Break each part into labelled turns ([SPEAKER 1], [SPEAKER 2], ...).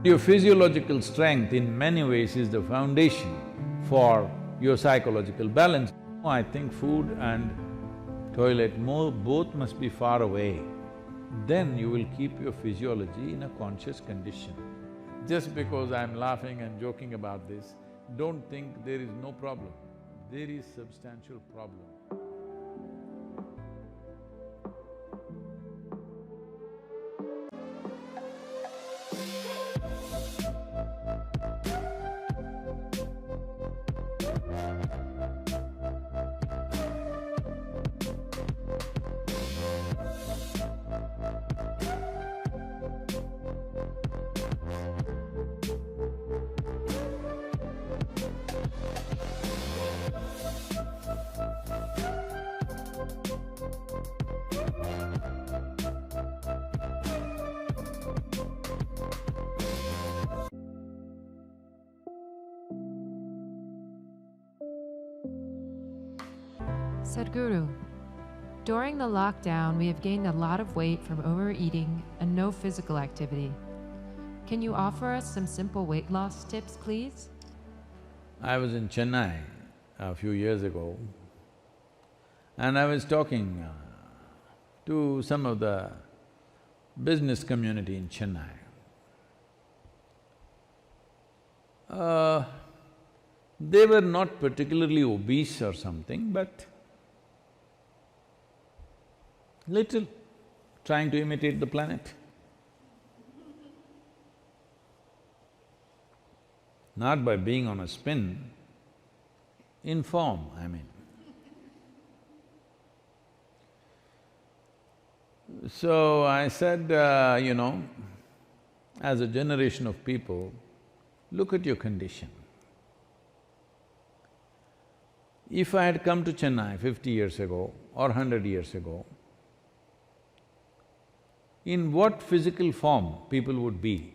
[SPEAKER 1] Your physiological strength in many ways is the foundation for your psychological balance. I think food and toilet both must be far away. Then you will keep your physiology in a conscious condition. Just because I'm laughing and joking about this, don't think there is no problem. There is substantial problem.
[SPEAKER 2] Sadhguru, during the lockdown, we have gained a lot of weight from overeating and no physical activity. Can you offer us some simple weight loss tips, please?
[SPEAKER 1] I was in Chennai a few years ago and I was talking to some of the business community in Chennai. They were not particularly obese or something, but little trying to imitate the planet. Not by being on a spin, in form, I mean. So I said, as a generation of people, look at your condition. If I had come to Chennai 50 years ago or 100 years ago, in what physical form people would be,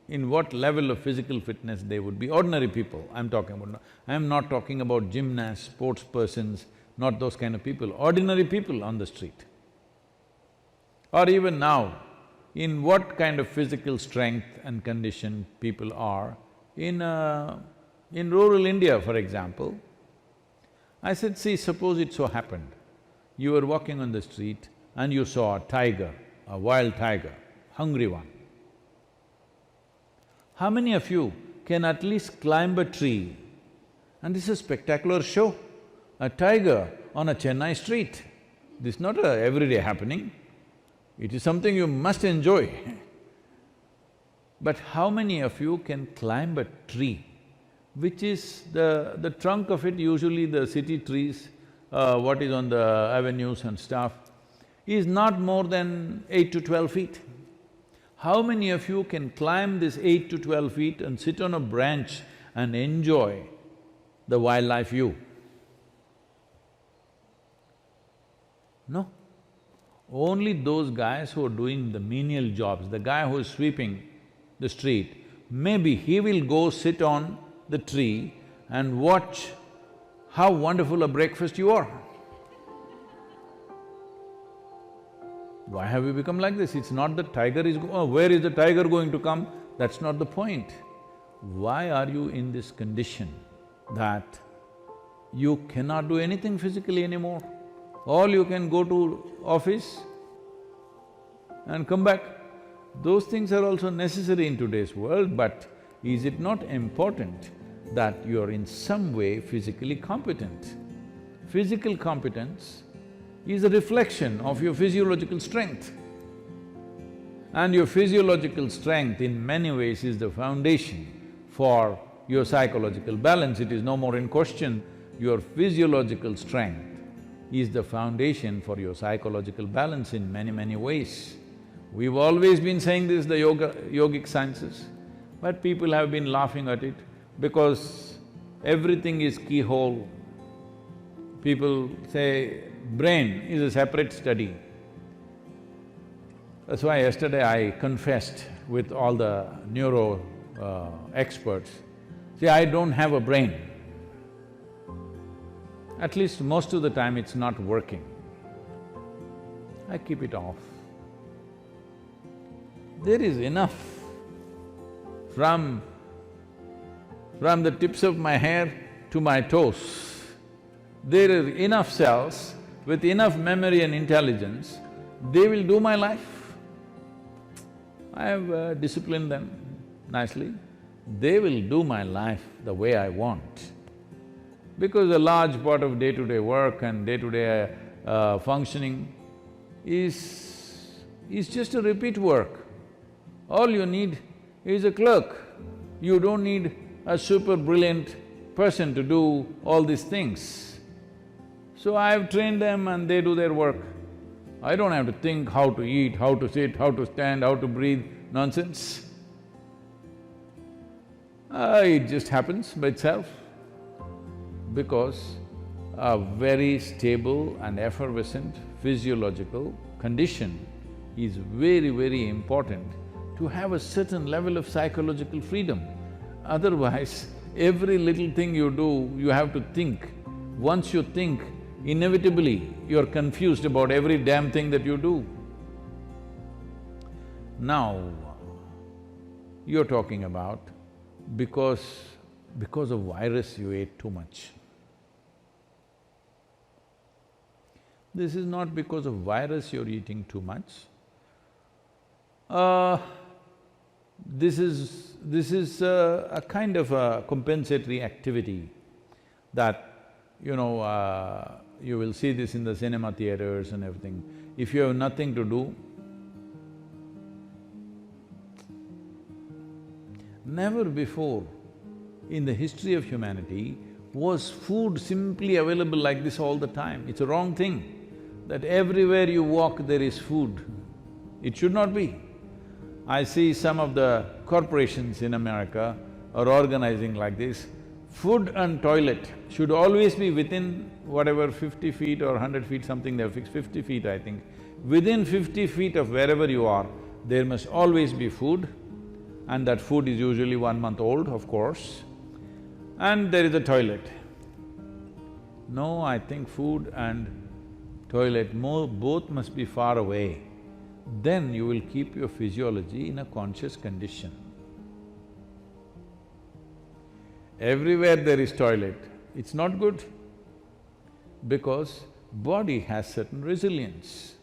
[SPEAKER 1] in what level of physical fitness they would be, ordinary people I'm talking about. I'm not talking about gymnasts, sports persons, not those kind of people, ordinary people on the street. Or even now, in what kind of physical strength and condition people are in rural India, for example. I said, see, suppose it so happened, you were walking on the street and you saw a tiger, a wild tiger, hungry one. How many of you can at least climb a tree? And this is a spectacular show, a tiger on a Chennai street. This is not a everyday happening, it is something you must enjoy. But how many of you can climb a tree, which is the trunk of it, usually the city trees, what is on the avenues and stuff, is not more than 8 to 12 feet. How many of you can climb this 8 to 12 feet and sit on a branch and enjoy the wildlife view? No. Only those guys who are doing the menial jobs, the guy who is sweeping the street, maybe he will go sit on the tree and watch how wonderful a breakfast you are. Why have we become like this? It's not that tiger is where is the tiger going to come? That's not the point. Why are you in this condition that you cannot do anything physically anymore? All you can go to office and come back. Those things are also necessary in today's world, but is it not important that you're in some way physically competent? Physical competence is a reflection of your physiological strength. And your physiological strength in many ways is the foundation for your psychological balance. It is no more in question. Your physiological strength is the foundation for your psychological balance in many ways. We've always been saying this, the yogic sciences, but people have been laughing at it because everything is keyhole. People say brain is a separate study. That's why yesterday I confessed with all the neuro experts, see, I don't have a brain. At least most of the time it's not working. I keep it off. There is enough from the tips of my hair to my toes. There are enough cells with enough memory and intelligence, they will do my life. I have disciplined them nicely. They will do my life the way I want. Because a large part of day-to-day work and day-to-day functioning is just a repeat work. All you need is a clerk. You don't need a super brilliant person to do all these things. So I've trained them and they do their work. I don't have to think how to eat, how to sit, how to stand, how to breathe, nonsense. It just happens by itself because a very stable and effervescent physiological condition is very, very important to have a certain level of psychological freedom. Otherwise, every little thing you do, you have to think. Once you think, inevitably you're confused about every damn thing that you do. Now, you're talking about because of virus you ate too much. This is not because of virus you're eating too much. This is a kind of a compensatory activity that, you will see this in the cinema theaters and everything. If you have nothing to do, never before in the history of humanity was food simply available like this all the time. It's a wrong thing that everywhere you walk there is food. It should not be. I see some of the corporations in America are organizing like this. Food and toilet should always be within whatever 50 feet or 100 feet, something they've fixed, 50 feet I think. Within 50 feet of wherever you are, there must always be food, and that food is usually 1 month old, of course, and there is a toilet. No, I think food and toilet both must be far away. Then you will keep your physiology in a conscious condition. Everywhere there is toilet, it's not good because body has certain resilience.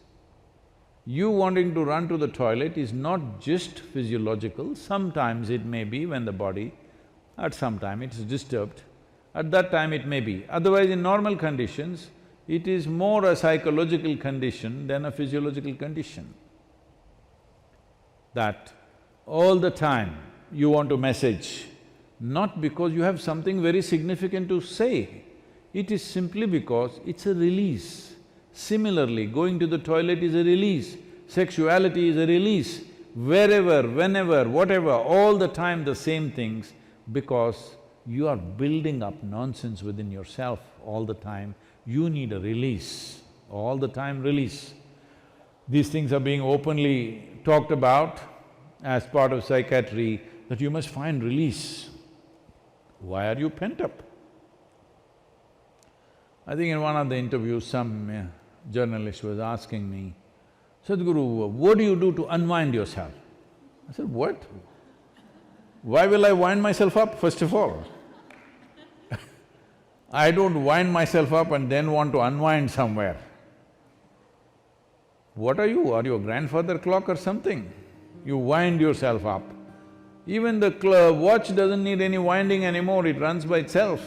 [SPEAKER 1] You wanting to run to the toilet is not just physiological, sometimes it may be when the body, at some time it is disturbed, at that time it may be. Otherwise, in normal conditions, it is more a psychological condition than a physiological condition. That all the time you want to message, not because you have something very significant to say, it is simply because it's a release. Similarly, going to the toilet is a release, sexuality is a release, wherever, whenever, whatever, all the time the same things, because you are building up nonsense within yourself all the time, you need a release, all the time release. These things are being openly talked about as part of psychiatry, that you must find release. Why are you pent up? I think in one of the interviews, some journalist was asking me, Sadhguru, what do you do to unwind yourself? I said, what? Why will I wind myself up, first of all? I don't wind myself up and then want to unwind somewhere. What are you? Are you a grandfather clock or something? You wind yourself up. Even the watch doesn't need any winding anymore, it runs by itself.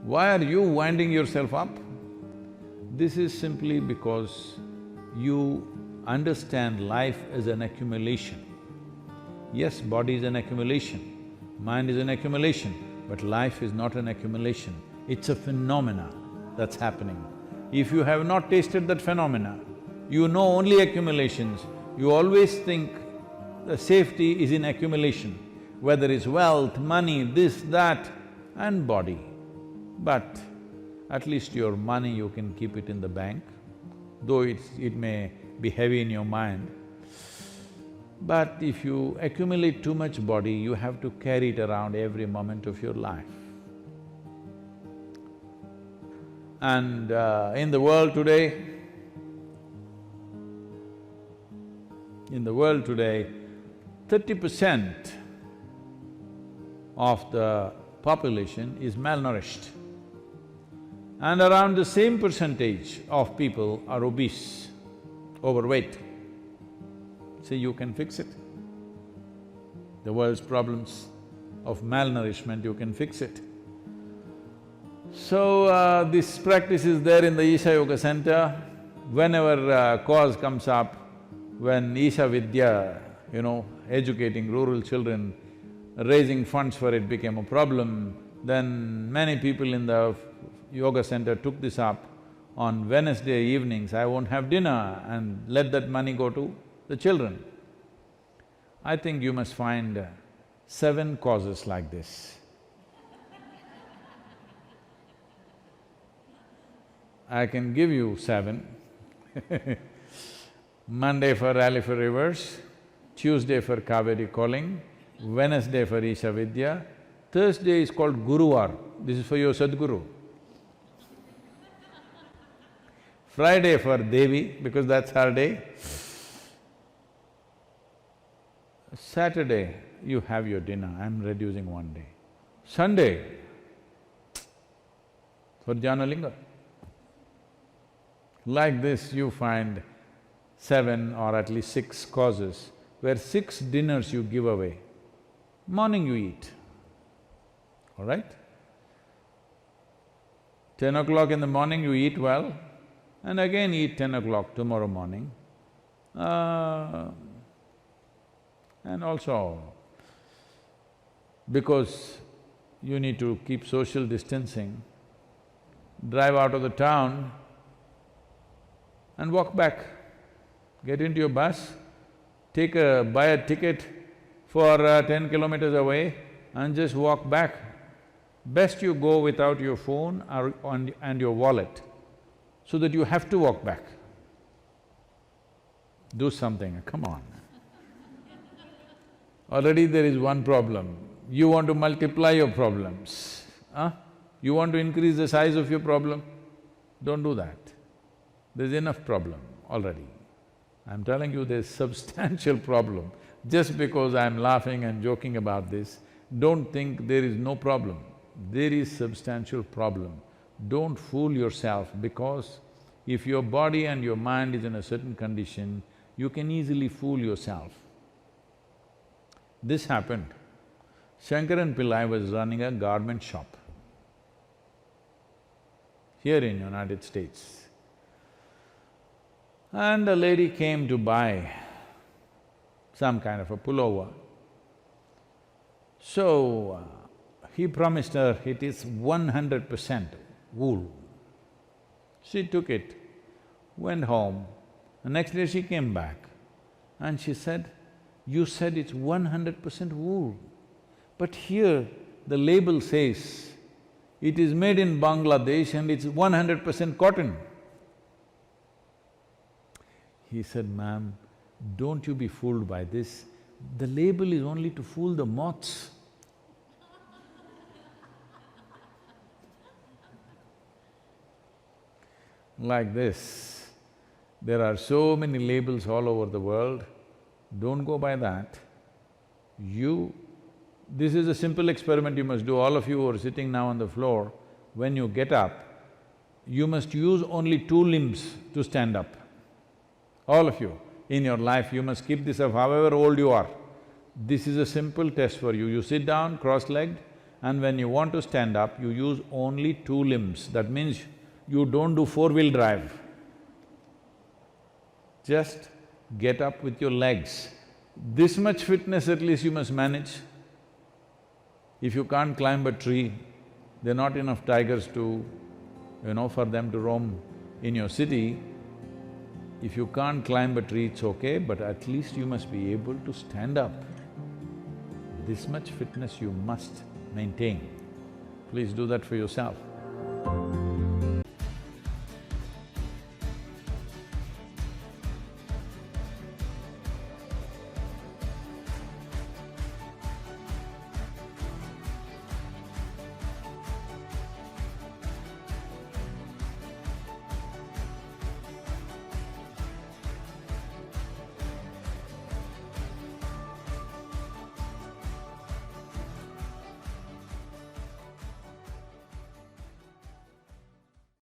[SPEAKER 1] Why are you winding yourself up? This is simply because you understand life as an accumulation. Yes, body is an accumulation, mind is an accumulation, but life is not an accumulation, it's a phenomena that's happening. If you have not tasted that phenomena, you know only accumulations, you always think the safety is in accumulation, whether it's wealth, money, this, that, and body. But at least your money you can keep it in the bank, though it may be heavy in your mind. But if you accumulate too much body, you have to carry it around every moment of your life. And in the world today, 30% of the population is malnourished. And around the same percentage of people are obese, overweight. See, you can fix it. The world's problems of malnourishment, you can fix it. So, this practice is there in the Isha Yoga Center. Whenever cause comes up, when Isha Vidya, educating rural children, raising funds for it became a problem, then many people in the yoga center took this up. On Wednesday evenings, I won't have dinner and let that money go to the children. I think you must find 7 causes like this. I can give you 7. Monday for Rally for Rivers, Tuesday for Kaveri Calling, Wednesday for Isha Vidya, Thursday is called Guruvar, this is for your Sadguru. Friday for Devi, because that's her day. Saturday, you have your dinner, I'm reducing 1 day. Sunday, for Janalinga. Like this, you find 7 or at least 6 causes where 6 dinners you give away. Morning you eat, all right? 10 o'clock in the morning you eat well, and again eat 10 o'clock tomorrow morning. And also, because you need to keep social distancing, drive out of the town and walk back. Get into your bus, buy a ticket for 10 kilometers away and just walk back. Best you go without your phone and your wallet, so that you have to walk back. Do something, come on. Already there is one problem, you want to multiply your problems, huh? You want to increase the size of your problem? Don't do that. There's enough problem already. I'm telling you there's substantial problem. Just because I'm laughing and joking about this, don't think there is no problem. There is substantial problem. Don't fool yourself, because if your body and your mind is in a certain condition, you can easily fool yourself. This happened. Shankaran Pillai was running a garment shop here in United States. And a lady came to buy some kind of a pullover. So, he promised her it is 100% wool. She took it, went home. The next day she came back and she said, "You said it's 100% wool, but here the label says it is made in Bangladesh and it's 100% cotton." He said, "Ma'am, don't you be fooled by this. The label is only to fool the moths." Like this, there are so many labels all over the world, don't go by that. This is a simple experiment you must do, all of you who are sitting now on the floor, when you get up, you must use only 2 limbs to stand up. All of you, in your life you must keep this up, however old you are. This is a simple test for you. You sit down cross-legged, and when you want to stand up, you use only 2 limbs. That means you don't do 4-wheel drive. Just get up with your legs. This much fitness at least you must manage. If you can't climb a tree, there are not enough tigers to, for them to roam in your city. If you can't climb a tree, it's okay, but at least you must be able to stand up. This much fitness you must maintain. Please do that for yourself.